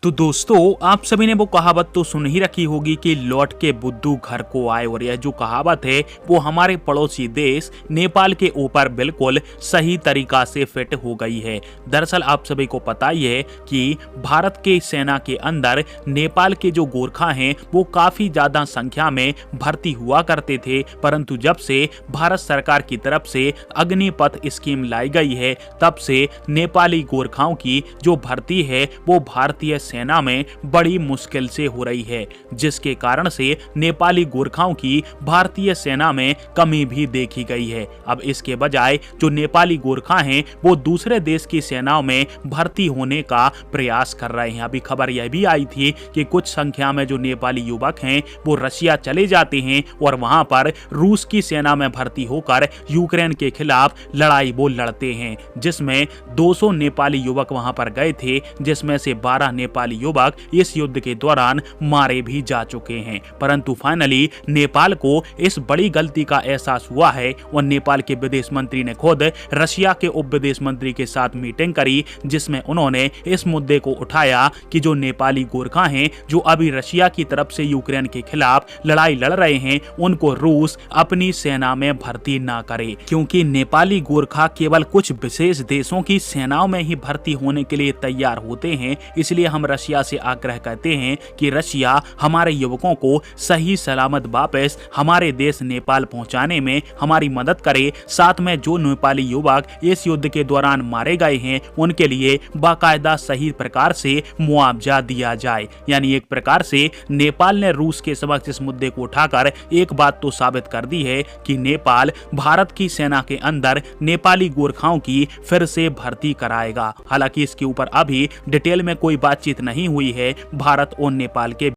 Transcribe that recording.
तो दोस्तों, आप सभी ने वो कहावत तो सुन ही रखी होगी कि लौट के बुद्धू घर को आए। और यह जो कहावत है वो हमारे पड़ोसी देश नेपाल के ऊपर बिल्कुल सही तरीका से फिट हो गई है। दरअसल आप सभी को पता ही है कि भारत के सेना के अंदर नेपाल के जो गोरखा हैं वो काफी ज्यादा संख्या में भर्ती हुआ करते थे, परंतु जब से भारत सरकार की तरफ से अग्निपथ स्कीम लाई गई है तब से नेपाली गोरखाओं की जो भर्ती है वो भारतीय सेना में बड़ी मुश्किल से हो रही है, जिसके कारण से नेपाली गोरखाओं की भारतीय सेना में कमी भी देखी गई है। अब इसके बजाय जो नेपाली गोरखा हैं वो दूसरे देश की सेनाओं में भर्ती होने का प्रयास कर रहे हैं। अभी खबर यह भी आई थी कि कुछ संख्या में जो नेपाली युवक हैं वो रशिया चले जाते हैं और वहां पर रूस की सेना में भर्ती होकर यूक्रेन के खिलाफ लड़ाई वो लड़ते हैं, जिसमें 200 नेपाली युवक वहां पर गए थे, जिसमें से 12 नेपाली युवक इस युद्ध के दौरान मारे भी जा चुके हैं। परंतु फाइनली नेपाल को इस बड़ी गलती का एहसास हुआ है और नेपाल के विदेश मंत्री ने खुद रशिया के उप विदेश मंत्री के साथ मीटिंग करी, जिसमें उन्होंने इस मुद्दे को उठाया कि जो नेपाली गोरखा हैं जो अभी रशिया की तरफ से यूक्रेन के खिलाफ लड़ाई लड़ रहे हैं उनको रूस अपनी सेना में भर्ती ना करे, क्योंकि नेपाली गोरखा केवल कुछ विशेष देशों की सेनाओं में ही भर्ती होने के लिए तैयार होते हैं। इसलिए हम रशिया से आग्रह करते हैं कि रशिया हमारे युवकों को सही सलामत वापस हमारे देश नेपाल पहुंचाने में हमारी मदद करे। साथ में जो नेपाली युवक इस युद्ध के दौरान मारे गए हैं उनके लिए बाकायदा सही प्रकार से मुआवजा दिया जाए। यानी एक प्रकार से नेपाल ने रूस के समक्ष इस मुद्दे को उठाकर एक बात तो साबित कर दी है कि नेपाल भारत की सेना के अंदर नेपाली गोरखाओं की फिर से भर्ती कराएगा। हालांकि इसके ऊपर अभी डिटेल में कोई बातचीत नहीं हुई है भारत और नेपाल के